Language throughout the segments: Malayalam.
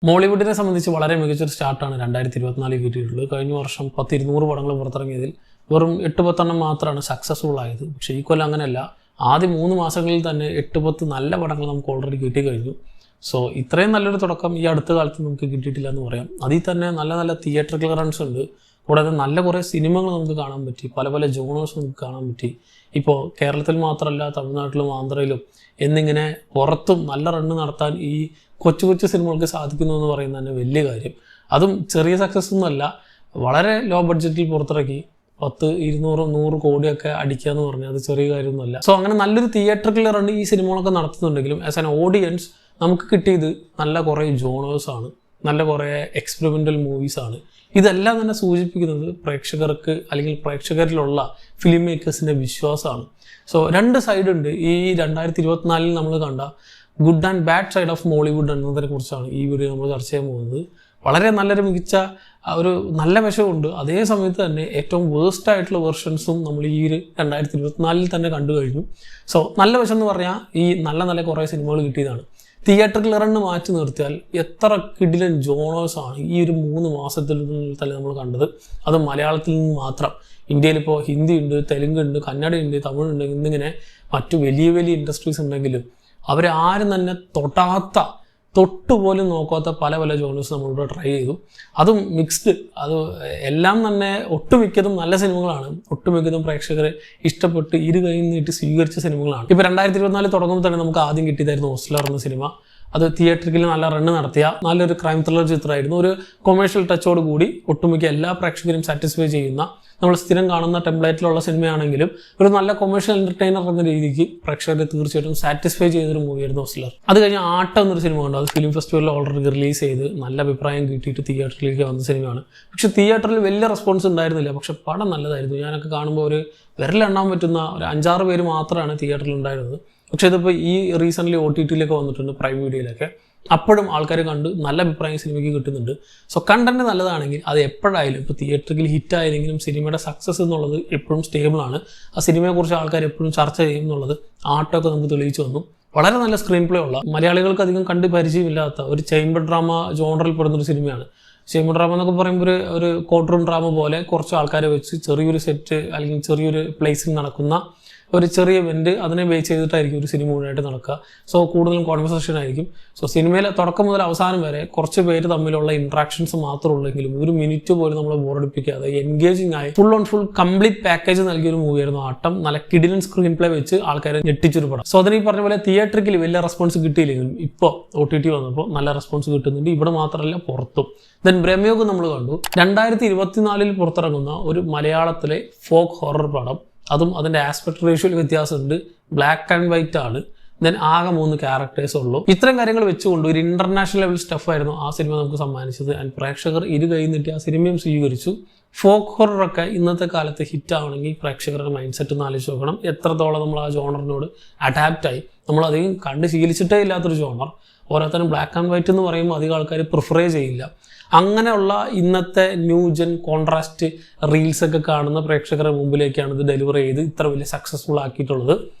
മോളിവുഡിനെ സംബന്ധിച്ച് വളരെ മികച്ചൊരു സ്റ്റാർട്ടാണ് 2024 കിട്ടിയിട്ടുള്ളത്. കഴിഞ്ഞ വർഷം 10-200 പടങ്ങൾ പുറത്തിറങ്ങിയതിൽ വെറും 8-10 മാത്രമാണ് സക്സസ്ഫുൾ ആയത്. പക്ഷേ ഈ കൊല്ലം അങ്ങനെയല്ല. ആദ്യ 3 മാസങ്ങളിൽ തന്നെ 8-10 നല്ല പടങ്ങൾ നമുക്ക് ഓൾറെഡി കിട്ടിക്കഴിഞ്ഞു. സോ ഇത്രയും നല്ലൊരു തുടക്കം ഈ അടുത്ത കാലത്ത് നമുക്ക് കിട്ടിയിട്ടില്ല എന്ന് പറയാം. അതിൽ തന്നെ നല്ല നല്ല തിയേറ്ററിക്കൽ റൺസ് ഉണ്ട്. കൂടാതെ നല്ല കുറേ സിനിമകൾ നമുക്ക് കാണാൻ പറ്റി, പല പല ജോണേഴ്സ് നമുക്ക് കാണാൻ പറ്റി. ഇപ്പോൾ കേരളത്തിൽ മാത്രമല്ല, തമിഴ്നാട്ടിലും ആന്ധ്രയിലും എന്നിങ്ങനെ പുറത്തും നല്ല റണ്ണ് നടത്താൻ ഈ കൊച്ചു കൊച്ചു സിനിമകൾക്ക് സാധിക്കുന്നു എന്ന് പറയുന്നത് തന്നെ വലിയ കാര്യം. അതും ചെറിയ സക്സസ് ഒന്നുമല്ല, വളരെ ലോ ബഡ്ജറ്റിൽ പുറത്തിറക്കി 10-200-100 കോടിയൊക്കെ അടിക്കുക എന്ന് പറഞ്ഞാൽ അത് ചെറിയ കാര്യമൊന്നുമല്ല. സോ അങ്ങനെ നല്ലൊരു തിയേറ്ററിക്കൽ റണ്ണ് ഈ സിനിമകളൊക്കെ നടത്തുന്നുണ്ടെങ്കിലും ആസ് ആൻ ഓഡിയൻസ് നമുക്ക് കിട്ടിയത് നല്ല കുറേ ജോണേഴ്സാണ്, നല്ല കുറേ എക്സ്പെരിമെൻ്റൽ മൂവീസാണ്. ഇതെല്ലാം തന്നെ സൂചിപ്പിക്കുന്നത് പ്രേക്ഷകർക്ക് അല്ലെങ്കിൽ പ്രേക്ഷകരിലുള്ള ഫിലിം മേക്കേഴ്സിൻ്റെ വിശ്വാസമാണ്. സോ 2 സൈഡ് ഉണ്ട്. ഈ 2024 നമ്മൾ കണ്ട good and bad side of Mollywood എന്നതിനെ കുറിച്ചാണ് ഈ വീഡിയോ നമ്മൾ ചർച്ച ചെയ്യാൻ പോകുന്നത്. വളരെ നല്ലൊരു മികച്ച ഒരു നല്ല വശമുണ്ട്, അതേ സമയത്ത് തന്നെ ഏറ്റവും വേഴ്സ്റ്റ് ആയിട്ടുള്ള വെർഷൻസും നമ്മൾ ഈ 2024 തന്നെ കണ്ടു കഴിഞ്ഞു. സോ നല്ല വശം എന്ന് പറഞ്ഞാൽ ഈ നല്ല കുറേ സിനിമകൾ കിട്ടിയതാണ്. തിയേറ്ററിൽ റണ്ണ് മാറ്റി നിർത്തിയാൽ എത്ര കിടിലൻ ജോണേഴ്സാണ് ഈ 3 മാസത്തിൽ തന്നെ നമ്മൾ കണ്ടത്. അത് മലയാളത്തിൽ നിന്ന് മാത്രം. ഇന്ത്യയിലിപ്പോൾ ഹിന്ദി ഉണ്ട്, തെലുങ്ക് ഉണ്ട്, കന്നഡ ഉണ്ട്, തമിഴ് ഉണ്ട്, എന്നിങ്ങനെ മറ്റു വലിയ വലിയ ഇൻഡസ്ട്രീസ് ഉണ്ടെങ്കിലും അവരാരും തന്നെ തൊട്ടുപോലും നോക്കാത്ത പല പല ജോണേഴ്സ് നമ്മളിവിടെ ട്രൈ ചെയ്തു. അതും മിക്സ്ഡ്. അത് എല്ലാം തന്നെ ഒട്ടുമിക്കതും നല്ല സിനിമകളാണ്. ഒട്ടുമിക്കതും പ്രേക്ഷകരെ ഇഷ്ടപ്പെട്ട് കൈ നീട്ടി സ്വീകരിച്ച സിനിമകളാണ്. ഇപ്പോൾ 2024 തുടങ്ങുമ്പോൾ തന്നെ നമുക്ക് ആദ്യം കിട്ടിയതായിരുന്നു ഓസ്ലർ എന്ന സിനിമ. അത് തിയേറ്ററിൽ നല്ല റണ്ണ് നടത്തിയ നല്ലൊരു ക്രൈം ത്രില്ലർ ചിത്രമായിരുന്നു. ഒരു കൊമേഴ്ഷ്യൽ ടച്ചോട് കൂടി ഒട്ടുമിക്ക എല്ലാ പ്രേക്ഷകരും സാറ്റിസ്ഫൈ ചെയ്യുന്ന, നമ്മൾ സ്ഥിരം കാണുന്ന ടെംപ്ലേറ്റിലുള്ള സിനിമയാണെങ്കിലും ഒരു നല്ല കൊമേഴ്ഷ്യൽ എൻ്റർടൈനർ എന്ന രീതിക്ക് പ്രേക്ഷകരെ തീർച്ചയായിട്ടും സാറ്റിസ്ഫൈ ചെയ്തൊരു മൂവിയായിരുന്നു ഓസ്ലർ. അത് കഴിഞ്ഞ് ആട്ടം എന്നൊരു സിനിമ ഉണ്ട്. അത് ഫിലിം ഫെസ്റ്റിവലിൽ ഓൾറെഡി റിലീസ് ചെയ്ത് നല്ല അഭിപ്രായം കിട്ടിയിട്ട് തിയേറ്ററിലേക്ക് വന്ന സിനിമയാണ്. പക്ഷേ തിയേറ്ററിൽ വലിയ റെസ്പോൺസ് ഉണ്ടായിരുന്നില്ല. പക്ഷെ പടം നല്ലതായിരുന്നു. ഞാനൊക്കെ കാണുമ്പോൾ ഒരു വിരലെണ്ണാൻ പറ്റുന്ന ഒരു 5-6 പേര് മാത്രമാണ് തിയേറ്ററിൽ ഉണ്ടായിരുന്നത്. പക്ഷേ ഇതിപ്പോൾ ഈ റീസെൻ്റ്ലി OTT-യിലൊക്കെ വന്നിട്ടുണ്ട്, പ്രൈം വീഡിയോയിലൊക്കെ. അപ്പോഴും ആൾക്കാർ കണ്ട് നല്ല അഭിപ്രായം സിനിമയ്ക്ക് കിട്ടുന്നുണ്ട്. സോ കണ്ടന്റ് നല്ലതാണെങ്കിൽ അത് എപ്പോഴായാലും, ഇപ്പോൾ തിയേറ്ററിൽ ഹിറ്റ് ആയില്ലെങ്കിലും സിനിമയുടെ സക്സസ് എന്നുള്ളത് എപ്പോഴും സ്റ്റേബിളാണ്. ആ സിനിമയെക്കുറിച്ച് ആൾക്കാർ എപ്പോഴും ചർച്ച ചെയ്യും എന്നുള്ളത് ആട്ടമൊക്കെ നമുക്ക് തെളിയിച്ചു വന്നു. വളരെ നല്ല സ്ക്രീൻ പ്ലേ ഉള്ള, മലയാളികൾക്ക് അധികം കണ്ട് പരിചയമില്ലാത്ത ഒരു ചേംബർ ഡ്രാമ ജോണറിൽ പെടുന്നൊരു സിനിമയാണ്. ചേംബർ ഡ്രാമ എന്നൊക്കെ പറയുമ്പോൾ ഒരു കോർട്ട് റൂം ഡ്രാമ പോലെ കുറച്ച് ആൾക്കാരെ വെച്ച് ചെറിയൊരു സെറ്റ് അല്ലെങ്കിൽ ചെറിയൊരു പ്ലേസിൽ നടക്കുന്ന ഒരു ചെറിയ ഇവന്റ്, അതിനെ ബേസ് ചെയ്തിട്ടായിരിക്കും ഒരു സിനിമ മുഴുവനായിട്ട് നടക്കുക. സോ കൂടുതലും കോൺവെർസേഷൻ ആയിരിക്കും. സോ സിനിമയിലെ തുടക്കം മുതൽ അവസാനം വരെ കുറച്ച് പേര് തമ്മിലുള്ള ഇൻട്രാക്ഷൻസ് മാത്രമേ ഉള്ളെങ്കിലും 1 മിനിറ്റ് പോലും നമ്മളെ ബോറടിപ്പിക്കാതെ എൻഗേജിങ് ആയി full on full complete package നൽകിയൊരു മൂവിയായിരുന്നു ആട്ടം. നല്ല കിടിലൻ സ്ക്രീൻ പ്ലേ വെച്ച് ആൾക്കാരെ ഞെട്ടിച്ചൊരു പടം. സോ അതിന് ഈ പറഞ്ഞ പോലെ തിയേറ്ററിൽ വലിയ റെസ്പോൺസ് കിട്ടിയില്ലെങ്കിലും ഇപ്പോൾ OTT വന്നപ്പോൾ നല്ല റെസ്പോൺസ് കിട്ടുന്നുണ്ട്. ഇവിടെ മാത്രമല്ല, പുറത്തും. ദെൻ ബ്രഹ്മയോഗം നമ്മൾ കണ്ടു. 2024 പുറത്തിറങ്ങുന്ന ഒരു മലയാളത്തിലെ ഫോക്ക് ഹൊറർ പടം. അതും അതിൻ്റെ ആസ്പെക്ട് റേഷ്യോയിൽ വ്യത്യാസമുണ്ട്. ബ്ലാക്ക് ആൻഡ് വൈറ്റ് ആണ്. ദെൻ ആകെ 3 ക്യാരക്ടേഴ്സ് ഉള്ളൂ. ഇത്തരം കാര്യങ്ങൾ വെച്ചുകൊണ്ട് ഒരു ഇന്റർനാഷണൽ ലെവൽ സ്റ്റഫായിരുന്നു ആ സിനിമ നമുക്ക് സമ്മാനിച്ചത്. ആൻഡ് പ്രേക്ഷകർ കൈ നീട്ടി ആ സിനിമയും സ്വീകരിച്ചു. ഫോക്ക് ഹൊററൊക്കെ ഇന്നത്തെ കാലത്ത് ഹിറ്റ് ആവണമെങ്കിൽ പ്രേക്ഷകരുടെ മൈൻഡ് സെറ്റ് ഒന്ന് ആലോചിച്ച് നോക്കണം. എത്രത്തോളം നമ്മൾ ആ ജോണറിനോട് അഡാപ്റ്റായി. നമ്മളധികം കണ്ട് ശീലിച്ചിട്ടേ ഇല്ലാത്തൊരു ജോണർ. ഓരോരുത്തരും ബ്ലാക്ക് ആൻഡ് വൈറ്റ് എന്ന് പറയുമ്പോൾ അധികം ആൾക്കാർ പ്രിഫറേ ചെയ്യില്ല. അങ്ങനെയുള്ള ഇന്നത്തെ ന്യൂജൻ കോൺട്രാസ്റ്റ് റീൽസൊക്കെ കാണുന്ന പ്രേക്ഷകരുടെ മുമ്പിലേക്കാണ് ഇത് ഡെലിവർ ചെയ്ത് ഇത്ര വലിയ സക്സസ്ഫുൾ ആക്കിയിട്ടുള്ളത്.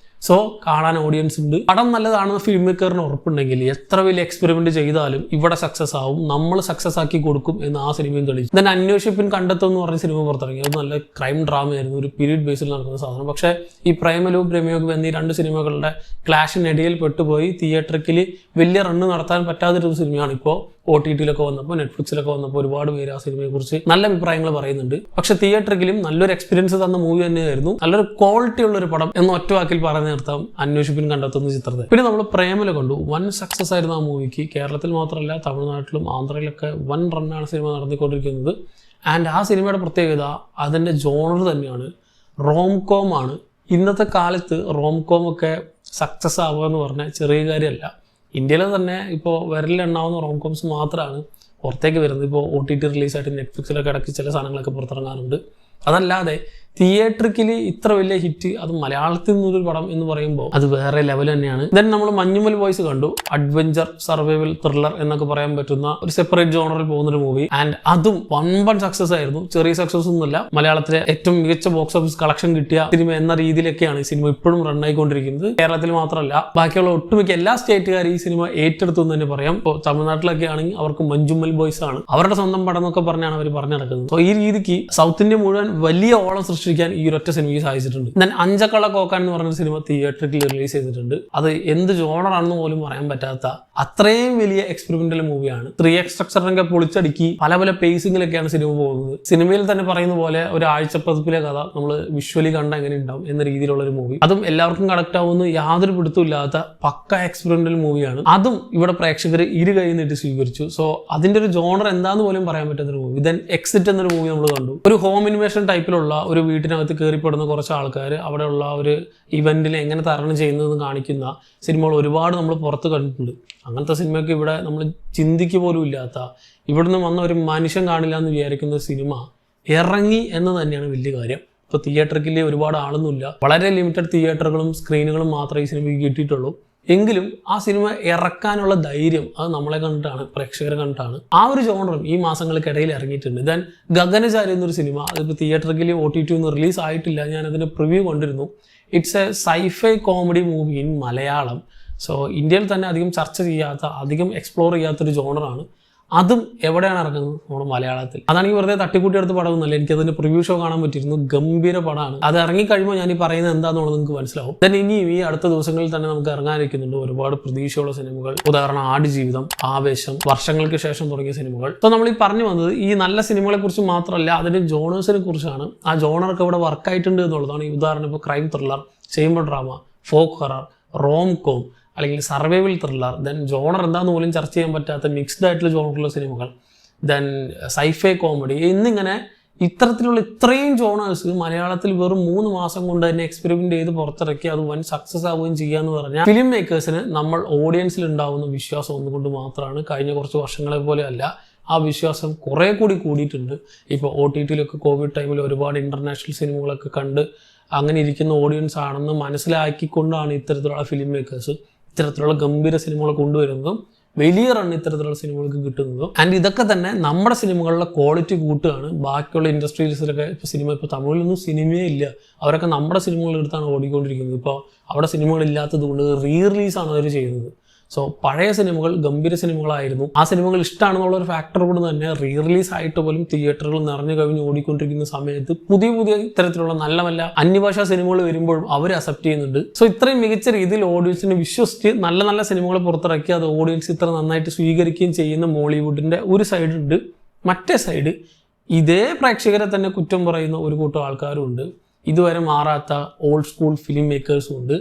സോ കാണാൻ ഓഡിയൻസ് ഉണ്ട്. പടം നല്ലതാണെന്ന് ഫിലിം മേക്കറിന് ഉറപ്പുണ്ടെങ്കിൽ എത്ര വലിയ എക്സ്പെരിമെന്റ് ചെയ്താലും ഇവിടെ സക്സസ് ആവും, നമ്മൾ സക്സസ് ആക്കി കൊടുക്കും എന്ന് ആ സിനിമയും തെളിയിച്ചു. ദെൻ അന്വേഷിപ്പിൻ കണ്ടെത്തും എന്ന് പറഞ്ഞ സിനിമ പുറത്തിറങ്ങി. അത് നല്ല ക്രൈം ഡ്രാമയായിരുന്നു, ഒരു പീരീഡ് ബേസിൽ നടക്കുന്ന സാധനം. പക്ഷേ ഈ പ്രേമലും ബ്രഹ്മയോഗം എന്നീ 2 സിനിമകളുടെ ക്ലാഷിനിടയിൽ പെട്ടുപോയി തിയേറ്ററിൽ വലിയ റണ്ണ് നടത്താൻ പറ്റാത്തൊരു സിനിമയാണ് ഇപ്പോൾ OTT-യിലൊക്കെ വന്നപ്പോൾ, നെറ്റ്ഫ്ലിക്സിലൊക്കെ വന്നപ്പോൾ ഒരുപാട് പേര് ആ സിനിമയെക്കുറിച്ച് നല്ല അഭിപ്രായങ്ങൾ പറയുന്നുണ്ട്. പക്ഷെ തിയേറ്ററിലും നല്ലൊരു എക്സ്പീരിയൻസ് തന്ന മൂവി തന്നെയായിരുന്നു. നല്ലൊരു ക്വാളിറ്റി ഉള്ളൊരു പടം എന്ന് ഒറ്റ വാക്കിൽ പറഞ്ഞു നിർത്താം അന്വേഷിപ്പിൻ കണ്ടെത്തുന്ന ചിത്രത്തെ. പിന്നെ നമ്മൾ പ്രേമല കണ്ടു. വൻ സക്സസ് ആയിരുന്നു ആ മൂവിക്ക്. കേരളത്തിൽ മാത്രമല്ല, തമിഴ്നാട്ടിലും ആന്ധ്രയിലൊക്കെ വൻ റണ്ണാണ് സിനിമ നടത്തിക്കൊണ്ടിരിക്കുന്നത്. ആൻഡ് ആ സിനിമയുടെ പ്രത്യേകത അതിൻ്റെ ജോണർ തന്നെയാണ്, റോംകോം ആണ്. ഇന്നത്തെ കാലത്ത് റോംകോം ഒക്കെ സക്സസ് ആവുക എന്ന് പറഞ്ഞാൽ ചെറിയ കാര്യമല്ല. ഇന്ത്യയിൽ തന്നെ ഇപ്പോൾ വിരലിലെണ്ണാവുന്ന റോംകോംസ് മാത്രമാണ് പുറത്തേക്ക് വരുന്നത്. ഇപ്പോൾ OTT റിലീസായിട്ട് നെറ്റ്ഫ്ലിക്സിലൊക്കെ ഇടയ്ക്ക് ചില സാധനങ്ങളൊക്കെ പുറത്തിറങ്ങാറുണ്ട്. അതല്ലാതെ തിയേറ്ററിക്കലി ഇത്ര വലിയ ഹിറ്റ്, അത് മലയാളത്തിൽ നിന്നൊരു പടം എന്ന് പറയുമ്പോൾ അത് വേറെ ലെവൽ തന്നെയാണ്. ദെൻ നമ്മൾ മഞ്ഞുമൽ ബോയ്സ് കണ്ടു, അഡ്വഞ്ചർ സർവൈവൽ ത്രില്ലർ എന്നൊക്കെ പറയാൻ പറ്റുന്ന ഒരു സെപ്പറേറ്റ് ജോണറിൽ പോകുന്ന ഒരു മൂവി. ആൻഡ് അതും വൺ സക്സസ് ആയിരുന്നു. ചെറിയ സക്സസ് ഒന്നുമല്ല, മലയാളത്തിലെ ഏറ്റവും മികച്ച ബോക്സ് ഓഫീസ് കളക്ഷൻ കിട്ടിയ സിനിമ എന്ന രീതിയിലൊക്കെയാണ് ഈ സിനിമ ഇപ്പോഴും റൺ ആയിക്കൊണ്ടിരിക്കുന്നത്. കേരളത്തിൽ മാത്രമല്ല, ബാക്കിയുള്ള ഒട്ടുമിക്ക എല്ലാ സ്റ്റേറ്റുകാരും ഈ സിനിമ ഏറ്റെടുത്തു എന്ന് തന്നെ പറയാം. ഇപ്പോൾ തമിഴ്നാട്ടിലൊക്കെ ആണെങ്കിൽ അവർക്ക് മഞ്ജുമൽ ബോയ്സ് ആണ് അവരുടെ സ്വന്തം പടം എന്നൊക്കെ പറഞ്ഞാണ് അവർ പറഞ്ഞു നടക്കുന്നത്. സോ ഈ രീതിക്ക് സൗത്ത് ഇന്ത്യ മുഴുവൻ വലിയ ഓളം സൃഷ്ടിക്കാൻ ഈ ഒരൊറ്റ സിനിമയ്ക്ക് സാധിച്ചിട്ടുണ്ട്. ദെൻ അഞ്ചക്കള കോക്കാൻ എന്ന് പറഞ്ഞ സിനിമ തിയേറ്ററിൽ റിലീസ് ചെയ്തിട്ടുണ്ട്. അത് എന്ത് ജോണറാണെന്ന് പോലും പറയാൻ പറ്റാത്ത അത്രയും വലിയ എക്സ്പെരിമെന്റൽ മൂവിയാണ്. 3x സ്ട്രക്ചറിനൊക്കെ പൊളിച്ചടുക്കി പല പല പേസിങ്ങിലൊക്കെയാണ് സിനിമ പോകുന്നത്. സിനിമയിൽ തന്നെ പറയുന്ന പോലെ ഒരു ആഴ്ചപ്പതിപ്പിലെ കഥ നമ്മൾ വിഷ്വലി കണ്ട എങ്ങനെ ഉണ്ടാവും എന്ന രീതിയിലുള്ള ഒരു മൂവി. അതും എല്ലാവർക്കും കണക്ട് ആവുന്ന യാതൊരു പിടുത്തമില്ലാത്ത പക്ക എക്സ്പെരിമെന്റൽ മൂവിയാണ്. അതും ഇവിടെ പ്രേക്ഷകർ ഇരു കൈ നീട്ടി സ്വീകരിച്ചു. സോ അതിന്റെ ഒരു ജോണർ എന്താന്ന് പോലും പറയാൻ പറ്റുന്ന ഒരു മൂവി. ദെൻ എക്സിറ്റ് എന്നൊരു മൂവി നമ്മൾ കണ്ടു. ഒരു ഹോം ഇൻവേഷൻ ടൈപ്പിലുള്ള ഒരു വീട്ടിനകത്ത് കയറിപ്പെടുന്ന കുറച്ച് ആൾക്കാർ അവിടെയുള്ള ഒരു ഇവന്റിൽ എങ്ങനെ തരണം ചെയ്യുന്നതെന്ന് കാണിക്കുന്ന സിനിമകൾ ഒരുപാട് നമ്മൾ പുറത്ത് കണ്ടിട്ടുണ്ട്. അങ്ങനത്തെ സിനിമയ്ക്ക് ഇവിടെ നമ്മൾ ചിന്തിക്കുക പോലും ഇല്ലാത്ത, ഇവിടുന്ന് വന്ന ഒരു മനുഷ്യൻ കാണില്ല എന്ന് വിചാരിക്കുന്ന സിനിമ ഇറങ്ങി എന്ന് തന്നെയാണ് വലിയ കാര്യം. ഇപ്പോൾ തിയേറ്ററിൽ ഒരുപാട് ആളൊന്നുമില്ല, വളരെ ലിമിറ്റഡ് തിയേറ്ററുകളും സ്ക്രീനുകളും മാത്രമേ ഈ സിനിമയ്ക്ക് കിട്ടിയിട്ടുള്ളൂ. എങ്കിലും ആ സിനിമ ഇറക്കാനുള്ള ധൈര്യം അത് നമ്മളെ കണ്ടിട്ടാണ്, പ്രേക്ഷകരെ കണ്ടിട്ടാണ്. ആ ഒരു ജോണറും ഈ മാസങ്ങൾക്കിടയിൽ ഇറങ്ങിയിട്ടുണ്ട്. ദെൻ ഗഗനചാരി എന്നൊരു സിനിമ, അതിപ്പോൾ തിയേറ്ററിൽ OTT ഒന്നും റിലീസ് ആയിട്ടില്ല, ഞാനതിൻ്റെ പ്രിവ്യൂ കൊണ്ടിരുന്നു. It's a sci-fi comedy movie in Malayalam. So ഇന്ത്യയിൽ തന്നെ അധികം ചർച്ച ചെയ്യാത്ത, അധികം എക്സ്പ്ലോർ ചെയ്യാത്തൊരു ജോണറാണ്. അതും എവിടെയാണ് ഇറങ്ങുന്നത്? നമ്മുടെ മലയാളത്തിൽ. അതാണെങ്കിൽ വെറുതെ തട്ടിക്കൂട്ടിയെടുത്ത് പടമൊന്നുമല്ല, എനിക്കതിന്റെ പ്രിവ്യൂ ഷോ കാണാൻ പറ്റിയിരുന്നു. ഗംഭീര പടമാണ്. അത് ഇറങ്ങിക്കഴിയുമ്പോൾ ഞാൻ ഈ പറയുന്നത് എന്താണെന്നുള്ളത് നിങ്ങൾക്ക് മനസ്സിലാവും. ദെൻ ഇനിയും ഈ അടുത്ത ദിവസങ്ങളിൽ തന്നെ നമുക്ക് ഇറങ്ങാനിരിക്കുന്നുണ്ട് ഒരുപാട് പ്രതീക്ഷയുള്ള സിനിമകൾ. ഉദാഹരണം ആടുജീവിതം, ആവേശം, വർഷങ്ങൾക്ക് ശേഷം തുടങ്ങിയ സിനിമകൾ. സോ നമ്മൾ ഈ പറഞ്ഞു വന്നത് ഈ നല്ല സിനിമകളെ കുറിച്ച് മാത്രമല്ല, അതിന്റെ ജോണേഴ്സിനെ കുറിച്ചാണ്. ആ ജോണർക്ക് ഇവിടെ വർക്കായിട്ടുണ്ട് എന്നുള്ളതാണ്. ഈ ഉദാഹരണം ഇപ്പോൾ crime thriller, chamber drama, folk horror, rom com, അല്ലെങ്കിൽ സർവൈവൽ ത്രില്ലർ, ദെൻ ജോണർ എന്താണെന്ന് പോലും ചർച്ച ചെയ്യാൻ പറ്റാത്ത മിക്സ്ഡ് ആയിട്ടുള്ള ജോണറുള്ള സിനിമകൾ, ദെൻ സൈഫൈ കോമഡി എന്നിങ്ങനെ ഇത്തരത്തിലുള്ള ഇത്രയും ജോണേഴ്സ് മലയാളത്തിൽ വെറും 3 മാസം കൊണ്ട് തന്നെ എക്സ്പെരിമെന്റ് ചെയ്ത് പുറത്തിറക്കി അത് വൻ സക്സസ് ആവുകയും ചെയ്യാന്ന് പറഞ്ഞാൽ ഫിലിം മേക്കേഴ്സിന് നമ്മൾ ഓഡിയൻസിൽ ഉണ്ടാവുന്ന വിശ്വാസം ഒന്നുകൊണ്ട് മാത്രമാണ്. കഴിഞ്ഞ കുറച്ച് വർഷങ്ങളെ പോലെ അല്ല, ആ വിശ്വാസം കുറേ കൂടി കൂടിയിട്ടുണ്ട്. ഇപ്പോൾ OTTയിലൊക്കെ കോവിഡ് ടൈമിൽ ഒരുപാട് ഇന്റർനാഷണൽ സിനിമകളൊക്കെ കണ്ട് അങ്ങനെ ഇരിക്കുന്ന ഓഡിയൻസ് ആണെന്ന് മനസ്സിലാക്കിക്കൊണ്ടാണ് ഇത്തരത്തിലുള്ള ഫിലിം മേക്കേഴ്സ് ഇത്തരത്തിലുള്ള ഗംഭീര സിനിമകൾ കൊണ്ടുവരുന്നതും വലിയ റൺ ഇത്തരത്തിലുള്ള സിനിമകൾക്ക് കിട്ടുന്നതും. ആൻഡ് ഇതൊക്കെ തന്നെ നമ്മുടെ സിനിമകളുടെ ക്വാളിറ്റി കൂട്ടുകയാണ്. ബാക്കിയുള്ള ഇൻഡസ്ട്രീസിലൊക്കെ ഇപ്പോൾ തമിഴിലൊന്നും സിനിമയേ ഇല്ല, അവരൊക്കെ നമ്മുടെ സിനിമകൾ എടുത്താണ് ഓടിക്കൊണ്ടിരിക്കുന്നത്. ഇപ്പോൾ അവിടെ സിനിമകളില്ലാത്തത് കൊണ്ട് റിലീസാണ് അവർ ചെയ്യുന്നത്. സോ പഴയ സിനിമകൾ ഗംഭീര സിനിമകളായിരുന്നു. ആ സിനിമകൾ ഇഷ്ടമാണെന്നുള്ള ഒരു ഫാക്ടർ കൊണ്ട് തന്നെ റിലീസ് ആയിട്ട് പോലും തിയേറ്ററുകൾ നിറഞ്ഞു കവിഞ്ഞ് ഓടിക്കൊണ്ടിരിക്കുന്ന സമയത്ത് പുതിയ ഇത്തരത്തിലുള്ള നല്ല അന്യഭാഷാ സിനിമകൾ വരുമ്പോഴും അവർ അക്സെപ്റ്റ് ചെയ്യുന്നുണ്ട്. സോ ഇത്രയും മികച്ച രീതിയിൽ ഓഡിയൻസിനെ വിശ്വസിച്ച് നല്ല സിനിമകൾ പുറത്തിറക്കി അത് ഓഡിയൻസ് ഇത്ര നന്നായിട്ട് സ്വീകരിക്കുകയും ചെയ്യുന്ന മോളിവുഡിന്റെ ഒരു സൈഡ് ഉണ്ട്. മറ്റേ സൈഡ് ഇതേ പ്രേക്ഷകരെ തന്നെ കുറ്റം പറയുന്ന ഒരു കൂട്ടം ആൾക്കാരും ഉണ്ട്. ഇതുവരെ മാറാത്ത ഓൾഡ് സ്കൂൾ ഫിലിം മേക്കേഴ്സും ഉണ്ട്.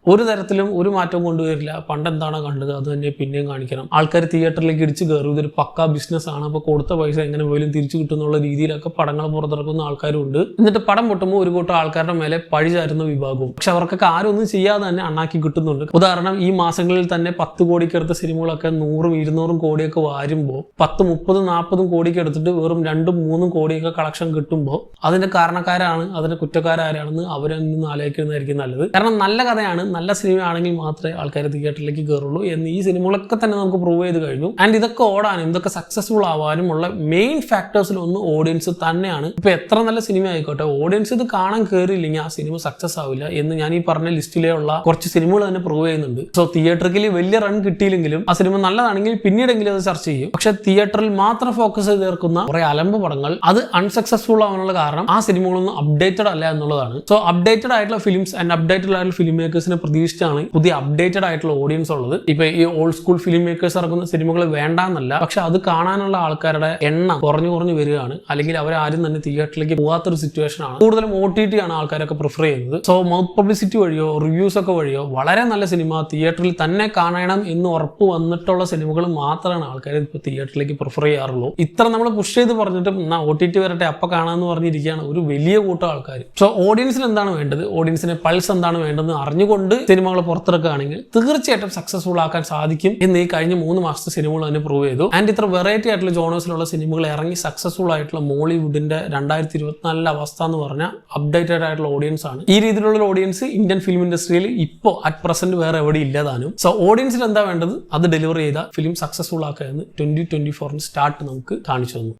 ഒരു തരത്തിലും ഒരു മാറ്റം കൊണ്ടുവരില്ല. പണ്ടെന്താണോ കണ്ടത് അത് തന്നെ പിന്നെയും കാണിക്കണം. ആൾക്കാർ തിയേറ്ററിലേക്ക് ഇടിച്ച് കയറും. ഇതൊരു പക്കാ ബിസിനസ്സാണ്, അപ്പോൾ കൊടുത്ത പൈസ എങ്ങനെ പോലും തിരിച്ചു കിട്ടുന്നുള്ള രീതിയിലൊക്കെ പടങ്ങൾ പുറത്തിറക്കുന്ന ആൾക്കാരും ഉണ്ട്. എന്നിട്ട് പടം പൊട്ടുമ്പോൾ ഒരു കൂട്ടം ആൾക്കാരുടെ മേലെ പഴി ചാരുന്ന വിഭാഗവും. പക്ഷെ അവർക്കൊക്കെ ആരും ഒന്നും ചെയ്യാതെ തന്നെ അണ്ണാക്കി കിട്ടുന്നുണ്ട്. ഉദാഹരണം ഈ മാസങ്ങളിൽ തന്നെ 10 കോടിക്കെടുത്ത സിനിമകളൊക്കെ 100-200 കോടിയൊക്കെ വാരുമ്പോൾ 10, 30, 40 കോടിക്ക് എടുത്തിട്ട് വെറും 2-3 കോടിയൊക്കെ കളക്ഷൻ കിട്ടുമ്പോൾ അതിന്റെ കാരണക്കാരാണ്, അതിന്റെ കുറ്റക്കാരാരാണെന്ന് അവരൊന്നും ആലോചിക്കുന്നതായിരിക്കും നല്ലത്. കാരണം നല്ല കഥയാണ്, നല്ല സിനിമയാണെങ്കിൽ മാത്രമേ ആൾക്കാർ തിയേറ്ററിലേക്ക് കയറുള്ളൂ എന്ന് ഈ സിനിമകളൊക്കെ തന്നെ നമുക്ക് പ്രൂവ് ചെയ്ത് കഴിഞ്ഞു. ആൻഡ് ഇതൊക്കെ ഓടാനും ഇതൊക്കെ സക്സസ്ഫുൾ ആവാനും ഉള്ള മെയിൻ ഫാക്ടേഴ്സിലൊന്ന് ഓഡിയൻസ് തന്നെയാണ്. ഇപ്പൊ എത്ര നല്ല സിനിമ ആയിക്കോട്ടെ, ഓഡിയൻസ് ഇത് കാണാൻ കയറിയില്ലെങ്കിൽ ആ സിനിമ സക്സസ് ആവില്ല എന്ന് ഞാൻ ഈ പറഞ്ഞ ലിസ്റ്റിലെ ഉള്ള കുറച്ച് സിനിമകൾ തന്നെ പ്രൂവ് ചെയ്യുന്നുണ്ട്. സോ തിയേറ്ററിൽ വലിയ റൺ കിട്ടിയില്ലെങ്കിലും ആ സിനിമ നല്ലതാണെങ്കിൽ പിന്നീടെങ്കിലും അത് ചർച്ച ചെയ്യും. പക്ഷെ തിയേറ്ററിൽ മാത്രം ഫോക്കസ് ചെയ്ത് തീർക്കുന്ന കുറെ അലമ്പ് പടങ്ങൾ അത് അൺസക്സസ്ഫുൾ ആവാനുള്ള കാരണം ആ സിനിമകളൊന്നും അപ്ഡേറ്റഡ് അല്ല എന്നുള്ളതാണ്. സോ അപ്ഡേറ്റഡ് ആയിട്ടുള്ള ഫിലിംസ് ആൻഡ് അപ്ഡേറ്റഡ് ആയിട്ടുള്ള ഫിലിം മേക്കേഴ്സിനെ പ്രതീക്ഷിച്ചാണ് പുതിയ അപ്ഡേറ്റഡ് ആയിട്ടുള്ള ഓഡിയൻസ് ഉള്ളത്. ഇപ്പൊ ഈ ഓൾഡ് സ്കൂൾ ഫിലിം മേക്കേഴ്സ് ഇറക്കുന്ന സിനിമകൾ വേണ്ടാന്നല്ല, പക്ഷെ അത് കാണാനുള്ള ആൾക്കാരുടെ എണ്ണം കുറഞ്ഞു വരികയാണ്. അല്ലെങ്കിൽ അവരാരും തന്നെ തിയേറ്ററിലേക്ക് പോകാത്തൊരു സിറ്റുവേഷൻ ആണ്. കൂടുതലും OTT ആണ് ആൾക്കാരൊക്കെ പ്രിഫർ ചെയ്യുന്നത്. സോ മൗത്ത് പബ്ലിസിറ്റി വഴിയോ റിവ്യൂസ് ഒക്കെ വഴിയോ വളരെ നല്ല സിനിമ തിയേറ്ററിൽ തന്നെ കാണണം എന്ന് ഉറപ്പ് വന്നിട്ടുള്ള സിനിമകൾ മാത്രമാണ് ആൾക്കാർ ഇപ്പൊ തിയേറ്ററിലേക്ക് പ്രിഫർ ചെയ്യാറുള്ളൂ. ഇത്ര നമ്മൾ പുഷ് ചെയ്ത് പറഞ്ഞിട്ടും എന്നാ OTT വരട്ടെ അപ്പൊ കാണാമെന്ന് പറഞ്ഞിരിക്കുകയാണ് ഒരു വലിയ കൂട്ടം ആൾക്കാർ. സോ ഓഡിയൻസിന് എന്താണ് വേണ്ടത്, ഓഡിയൻസിന് പൾസ് എന്താണ് വേണ്ടതെന്ന് അറിഞ്ഞുകൊണ്ട് സിനിമകൾ പുറത്തിറക്കുകയാണെങ്കിൽ തീർച്ചയായിട്ടും സക്സസ്ഫുൾ ആക്കാൻ സാധിക്കും എന്ന് ഈ കഴിഞ്ഞ 3 മാസത്തെ സിനിമകൾ തന്നെ പ്രൂവ് ചെയ്തു. ആൻഡ് ഇത്ര വെറൈറ്റി ആയിട്ടുള്ള ജോണേഴ്സിലുള്ള സിനിമകൾ ഇറങ്ങി സക്സസ്ഫുൾ ആയിട്ടുള്ള മോളിവുഡിന്റെ 2024 അവസ്ഥ എന്ന് പറഞ്ഞാൽ അപ്ഡേറ്റഡ് ആയിട്ടുള്ള ഓഡിയൻസ് ആണ്. ഈ രീതിയിലുള്ള ഓഡിയൻസ് ഇന്ത്യൻ ഫിലിം ഇൻഡസ്ട്രിയിൽ ഇപ്പോൾ അറ്റ് പ്രസന്റ് വേറെ എവിടെ ഇല്ലതാനും. സോ ഓഡിയൻസിന് എന്താ വേണ്ടത് അത് ഡെലിവർ ചെയ്ത ഫിലിം സക്സസ്ഫുൾ ആക്കുക എന്ന് 2024 സ്റ്റാർട്ട് നമുക്ക് കാണിച്ചു തന്നു.